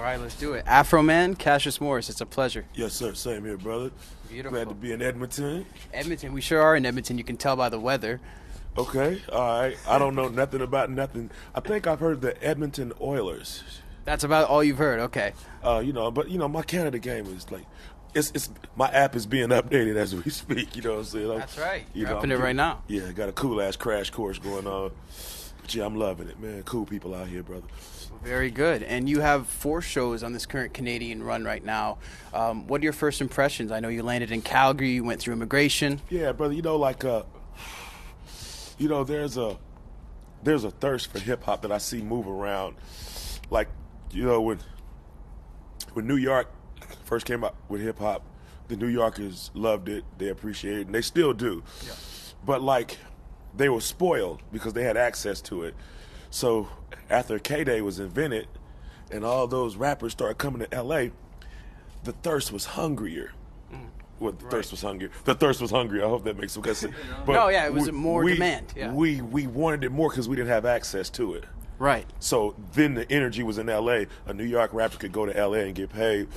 right, let's do it. Afroman, Cassius Morris, it's a pleasure. Yes, sir. Same here, brother. Beautiful. Glad to be in Edmonton. Edmonton, we sure are in Edmonton. You can tell by the weather. Okay, all right. I don't know nothing about nothing. I think I've heard the Edmonton Oilers. That's about all you've heard. Okay. But my Canada game is like, it's my app is being updated as we speak. You know what I'm saying? That's right. You're I'm upping it right now. Yeah, got a cool ass crash course going on. But yeah, I'm loving it, man. Cool people out here, brother. Very good. And you have 4 shows on this current Canadian run right now. What are your first impressions? I know you landed in Calgary. You went through immigration. Yeah, brother. There's a thirst for hip hop that I see move around. Like, when New York first came out with hip hop, the New Yorkers loved it. They appreciated it, and they still do. Yeah. But like, they were spoiled because they had access to it. So after K-Day was invented and all those rappers started coming to L.A., the thirst was hungrier. Well, the thirst was hungry. The thirst was hungry. I hope that makes some sense. But it was more demand. Yeah. We wanted it more because we didn't have access to it. Right. So then the energy was in L.A. A New York rapper could go to L.A. and get paid.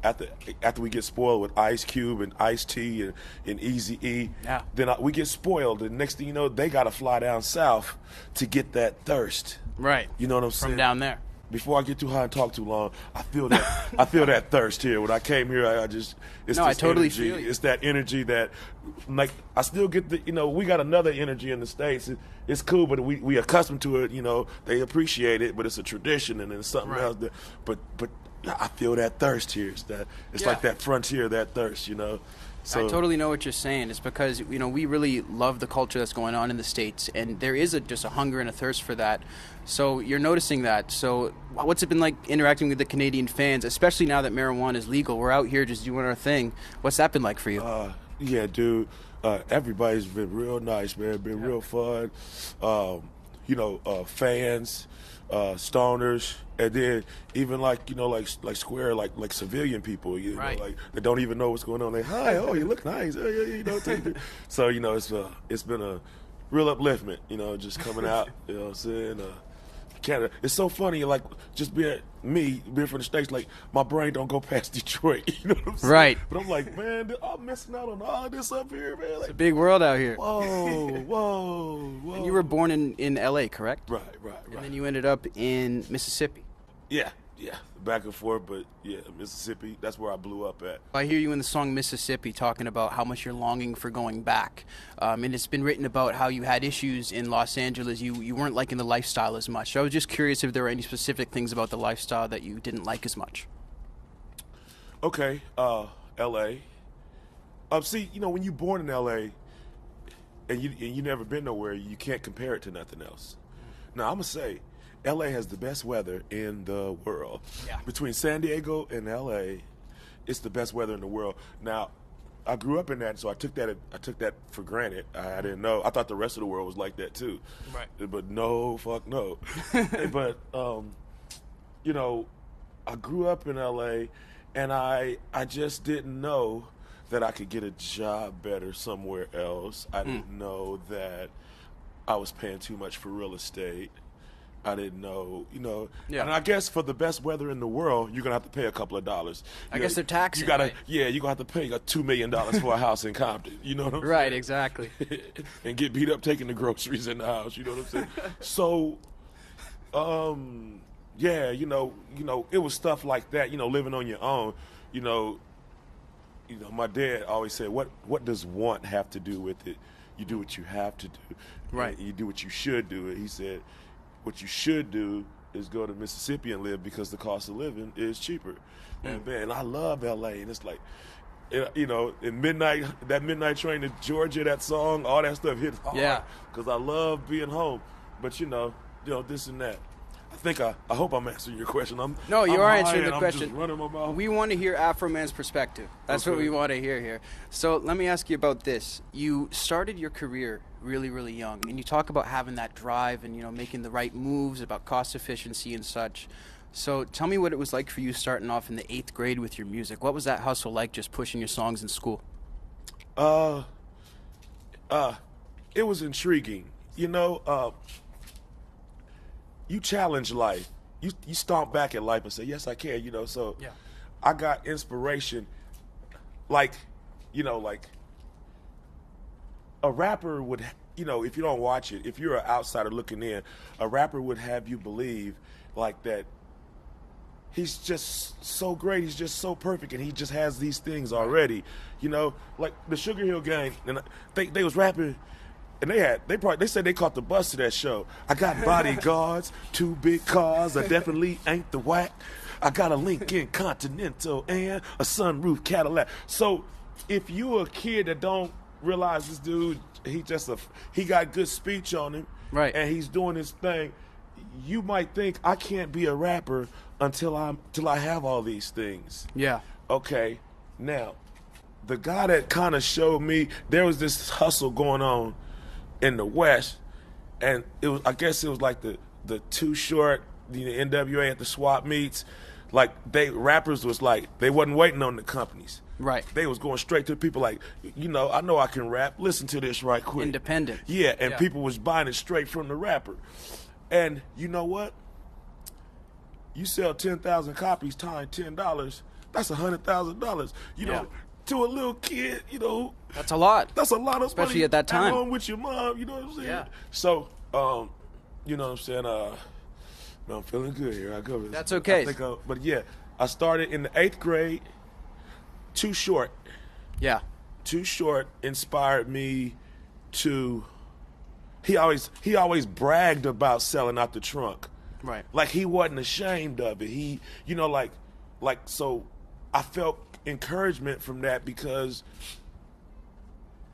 After we get spoiled with Ice Cube and Ice-T and Eazy-E, then we get spoiled. And next thing you know, they got to fly down south to get that thirst. Right. You know what I'm saying? From down there. Before I get too high and talk too long, I feel that thirst here. When I came here, I totally feel you. It's that energy that, like, I still get we got another energy in the States. It's cool, but we accustomed to it. They appreciate it, but it's a tradition and it's something else. But I feel that thirst here. It's like that frontier, that thirst. So, I totally know what you're saying. It's because we really love the culture that's going on in the States, and there is just a hunger and a thirst for that. So you're noticing that. So what's it been like interacting with the Canadian fans, especially now that marijuana is legal? We're out here just doing our thing. What's that been like for you? Yeah, dude. Everybody's been real nice, man. Been real fun. Fans, stoners, and then even like square like civilian people, like they don't even know what's going on. They hi, oh, you look nice, So it's been a real upliftment, just coming out. You know what I'm saying? Canada. It's so funny, like just being from the States, like my brain don't go past Detroit. You know what I'm saying? Right. But I'm like, man, I'm missing out on all this up here, man. Like, it's a big world out here. Whoa. And you were born in L.A., correct? Right. And then you ended up in Mississippi. Yeah. Back and forth, but yeah, Mississippi, that's where I blew up at. I hear you in the song Mississippi talking about how much you're longing for going back. And it's been written about how you had issues in Los Angeles. You weren't liking the lifestyle as much. So I was just curious if there were any specific things about the lifestyle that you didn't like as much. Okay, L.A. See, when you're born in L.A. and you never been nowhere, you can't compare it to nothing else. Now, I'm going to say, L.A. has the best weather in the world. Yeah. Between San Diego and L.A., it's the best weather in the world. Now, I grew up in that, so I took that for granted. I didn't know. I thought the rest of the world was like that too. Right. But no, fuck no. But I grew up in L.A. and I just didn't know that I could get a job better somewhere else. I didn't know that I was paying too much for real estate. I didn't know, and I guess for the best weather in the world, you're gonna have to pay a couple of dollars. I guess they're taxing. You're gonna have to pay $2 million for a house in Compton. You know what I'm saying? Right, exactly. And get beat up taking the groceries in the house. You know what I'm saying? So, it was stuff like that. Living on your own. My dad always said, "What does want have to do with it? You do what you have to do. Right. You do what you should do." He said, what you should do is go to Mississippi and live because the cost of living is cheaper. And man, I love L.A. and it's like, in that midnight train to Georgia, that song, all that stuff hit hard. Yeah. Because I love being home. But this and that. I hope I'm answering your question. No, you are answering the question. I'm just running my mouth. We want to hear Afroman's perspective. That's what we want to hear here. So let me ask you about this. You started your career really, really young, and you talk about having that drive and making the right moves, about cost efficiency and such. So tell me what it was like for you starting off in the 8th grade with your music. What was that hustle like, just pushing your songs in school? It was intriguing. You challenge life. you stomp back at life and say, yes, I can, you know. So I got inspiration, like, you know, like a rapper would, you know, if you don't watch it, if you're an outsider looking in, a rapper would have you believe like that he's just so great, he's just so perfect, and he just has these things already, you know, like the Sugar Hill Gang, and they was rapping. And they said they caught the bus to that show. I got bodyguards, 2 big cars. I definitely ain't the whack. I got a Lincoln Continental and a sunroof Cadillac. So if you a kid that don't realize this dude, he got good speech on him, right? And he's doing his thing. You might think I can't be a rapper until I have all these things. Yeah. Okay. Now, the guy that kind of showed me there was this hustle going on in the West, and I guess it was like the Too Short, the NWA at the swap meets, like rappers was like they wasn't waiting on the companies. Right. They was going straight to people like, you know, I know I can rap. Listen to this right quick. Independent. Yeah, and people was buying it straight from the rapper. And you know what? You sell 10,000 copies times $10, that's $100,000. You know, to a little kid, you know, that's a lot. That's a lot of especially money at that time. At home with your mom, you know what I'm saying? Yeah. So, you know what I'm saying? Man, I'm feeling good here. I go. That's okay. But yeah, I started in the 8th grade. Too Short. Yeah. Too Short inspired me to. He always bragged about selling out the trunk. Right. Like he wasn't ashamed of it. He, you know, like so. I felt encouragement from that because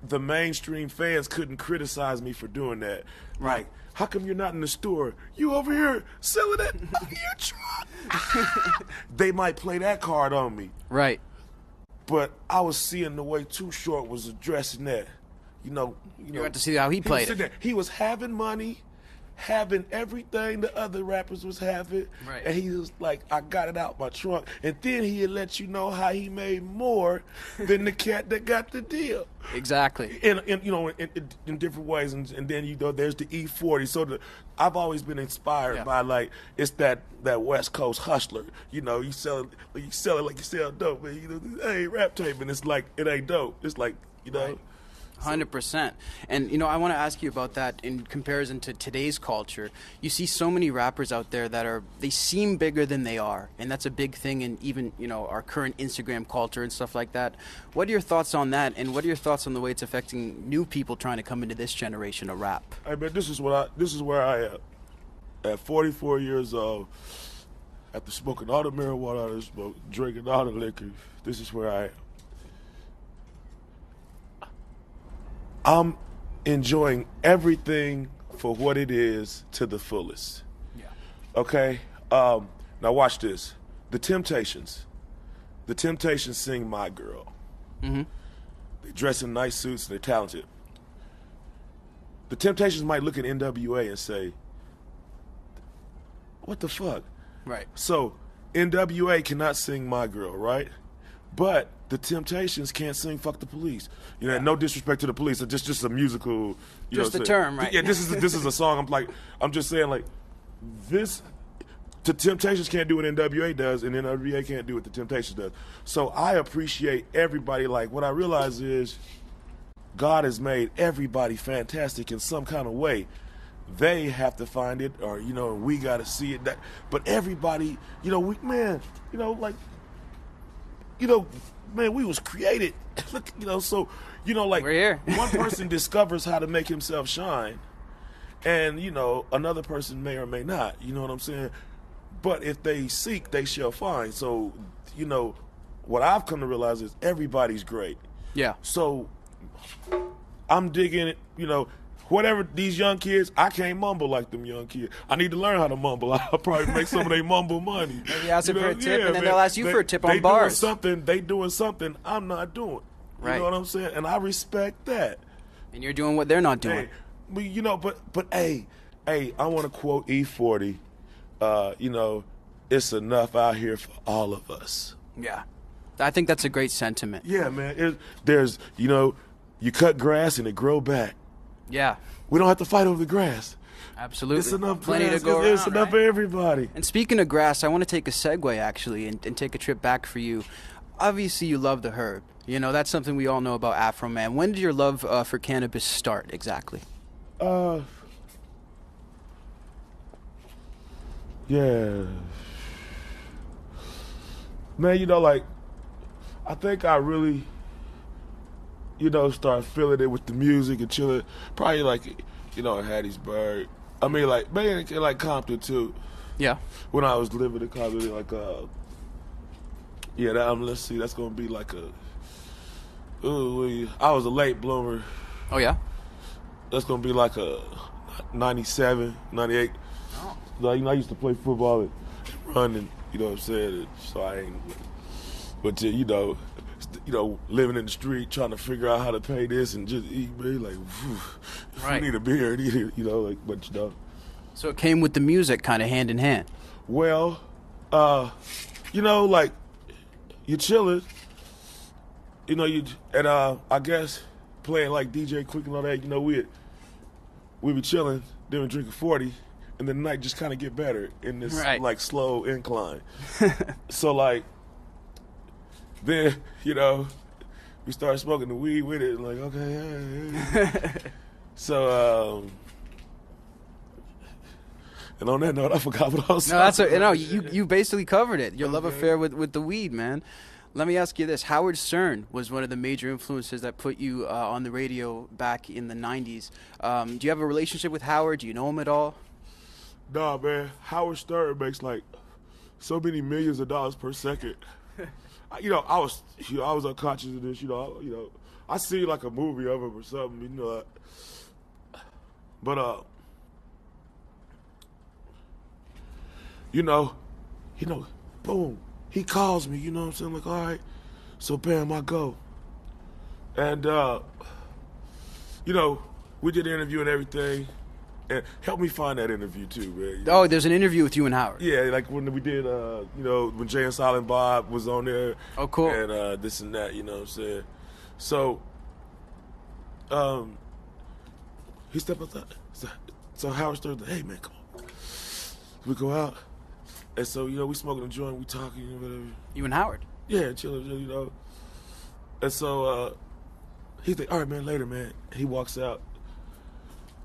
the mainstream fans couldn't criticize me for doing that. Right. Like, how come you're not in the store? You over here selling it out your truck. They might play that card on me. Right. But I was seeing the way Too Short was addressing that. You got to see how he played it. He was having money, having everything the other rappers was having, right. And he was like, I got it out my trunk. And then he'd let you know how he made more than the cat that got the deal. Exactly. In different ways, and then, you know, there's the E40. So I've always been inspired by, like, it's that West Coast hustler. You know, you sell it like you sell dope, man. You know, hey, rap tape, and it's like, it ain't dope. It's like, you know. Right. 100%. And, you know, I want to ask you about that in comparison to today's culture. You see so many rappers out there that they seem bigger than they are. And that's a big thing in even, you know, our current Instagram culture and stuff like that. What are your thoughts on that? And what are your thoughts on the way it's affecting new people trying to come into this generation of rap? Hey, man, this is where I am. At 44 years old, after smoking all the marijuana I smoked, drinking all the liquor, this is where I am. I'm enjoying everything for what it is to the fullest. Yeah. Okay? Now watch this. The Temptations sing My Girl. Mm-hmm. They dress in nice suits and they're talented. The Temptations might look at NWA and say, what the fuck? Right. So NWA cannot sing My Girl, right? But the Temptations can't sing "Fuck the Police." You know, no disrespect to the police. It's just a musical. Just the term, right? Yeah, this is a song. I'm just saying, like, this. The Temptations can't do what NWA does, and NWA can't do what the Temptations does. So I appreciate everybody. Like, what I realize is, God has made everybody fantastic in some kind of way. They have to find it, or, you know, we got to see it. But everybody, you know, man, we was created. Look, you know, so, you know, like, we're here. One person discovers how to make himself shine, and, you know, another person may or may not. You know what I'm saying? But if they seek, they shall find. So, you know, what I've come to realize is everybody's great. Yeah. So I'm digging it, you know. Whatever these young kids, I can't mumble like them young kids. I need to learn how to mumble. I'll probably make some of their mumble money. Maybe ask them for a tip, and then they'll ask you for a tip on bars. They doing something I'm not doing. You know what I'm saying? And I respect that. And you're doing what they're not doing. Hey, but, you know, but hey, I want to quote E40. You know, it's enough out here for all of us. Yeah. I think that's a great sentiment. Yeah, man. There's, you know, you cut grass and it grow back. Yeah. We don't have to fight over the grass. Absolutely. It's enough Plenty grass. to go It's around, enough right? for everybody. And speaking of grass, I want to take a segue actually and take a trip back for you. Obviously, you love the herb. You know, that's something we all know about Afroman. When did your love for cannabis start exactly? Yeah. Man, you know, like, I think I really, you know, started feeling it with the music and chilling. Probably like, you know, in Hattiesburg. I mean, like, man, like Compton too. Yeah. When I was living in Compton, like, yeah, let's see, that's gonna be like I was a late bloomer. Oh, yeah? That's gonna be like a 97, 98. Oh. Like, you know, I used to play football and run, and you know what I'm saying. So I ain't. But you know, living in the street, trying to figure out how to pay this and just eat, man. Like, Right. I need a beer, you know, like, but you know. So it came with the music, kind of hand in hand. Well, you know, like, you're chilling. You know, I guess playing like DJ Quick and all that. You know, we be chilling, then we drinking 40. And the night just kind of get better in this like slow incline. So like, then you know, we started smoking the weed with it. Like, okay. So and on that note, I forgot what I was. No, you basically covered it. Your love affair with the weed, man. Let me ask you this: Howard Stern was one of the major influences that put you on the radio back in the '90s. Do you have a relationship with Howard? Do you know him at all? Nah, man. Howard Stern makes like so many millions of dollars per second. You know, I was unconscious of this. You know, I see like a movie of him or something. You know, but you know, boom, he calls me. You know what I'm saying? Like, all right, so bam, I go, and you know, we did the interview and everything. And help me find that interview too, man. Oh, there's an interview with you and Howard. Yeah, like when we did, you know, when Jay and Silent Bob was on there. Oh, cool. And this and that, you know what I'm saying? So, he stepped outside. So Howard Stern, hey man, come on. We go out, and so you know we smoking a joint, we talking, whatever. You and Howard? Yeah, chilling, you know. And so he's like, all right, man, later, man. He walks out.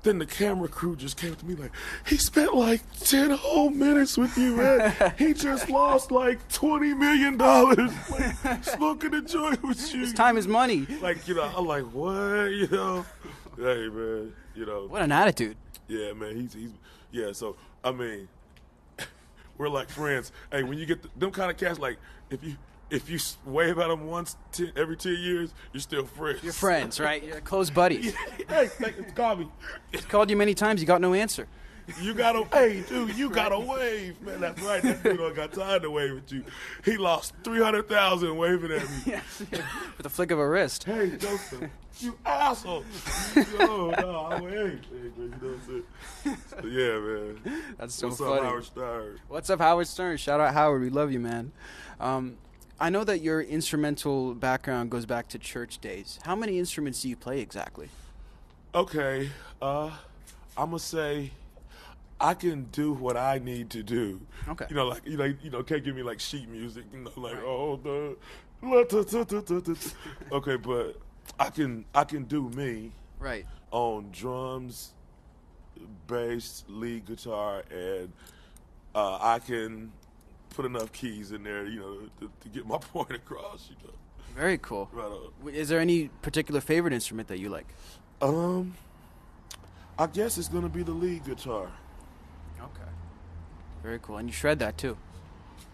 Then the camera crew just came to me like, he spent like 10 whole minutes with you, man. He just lost like $20 million like, smoking a joint with you. His time is money. Like, you know, I'm like, what? You know? Hey, man, you know. What an attitude. Yeah, man, he's yeah, so, I mean, we're like friends. Hey, when you get them kind of cats, like, if you wave at them once every 10 years, you're still friends. You're friends, right? You're close buddies. Hey, call me. He's called you many times. You got no answer. Hey, dude, you got to wave. Man, that's right. That dude don't got time to wave at you. He lost $300,000 waving at me. Yes. With a flick of a wrist. Hey, Joseph, you asshole. No, I wave. Hey, man, you know what I'm saying? So, yeah, man. That's so What's funny. up, Howard Stern? What's up, Howard Stern? Shout out, Howard. We love you, man. I know that your instrumental background goes back to church days. How many instruments do you play exactly? Okay, I'm gonna say I can do what I need to do. Okay. You know, like can't give me like sheet music. You know, like okay, but I can do me. Right. On drums, bass, lead guitar, and I can put enough keys in there, you know, to get my point across, you know. Very cool. Right on. Is there any particular favorite instrument that you like? I guess it's gonna be the lead guitar. Okay. Very cool. And you shred that too.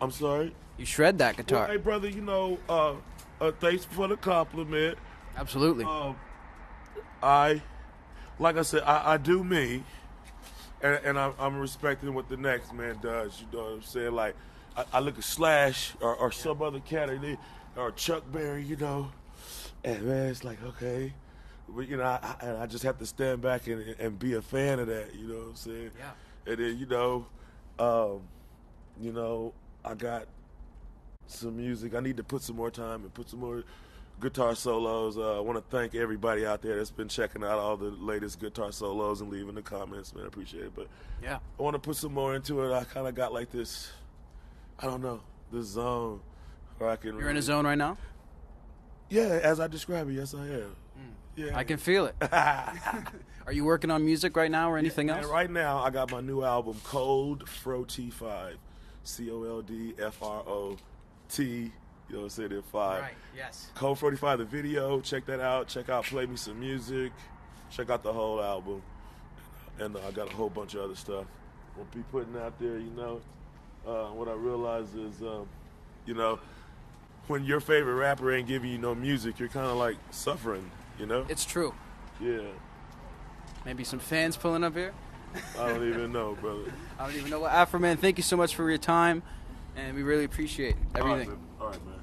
I'm sorry? You shred that guitar. Well, hey, brother, you know, thanks for the compliment. Absolutely. Like I said, I do me, and I'm respecting what the next man does. You know what I'm saying? Like, I look at Slash or some other cat or Chuck Berry, you know, and man, it's like, okay. But, you know, I just have to stand back and be a fan of that, you know what I'm saying? Yeah. And then, you know, I got some music. I need to put some more time and put some more guitar solos. I want to thank everybody out there that's been checking out all the latest guitar solos and leaving the comments, man. I appreciate it. But yeah, I want to put some more into it. I kind of got like this, I don't know, this zone where I can. You're in a zone right now? Yeah, as I describe it, yes, I am. Yeah, I can feel it. Are you working on music right now or anything else? Right now, I got my new album, Cold Fro T5, COLDFROT. You know what I'm saying? In 5. Right. Yes. Cold 45, the video. Check that out. Check out Play Me Some Music. Check out the whole album. And I got a whole bunch of other stuff we'll be putting out there. You know, what I realized is, you know, when your favorite rapper ain't giving you no music, you're kind of like suffering. You know? It's true. Yeah. Maybe some fans pulling up here? I don't even know, brother. I don't even know. Afroman, thank you so much for your time, and we really appreciate everything. All right, man.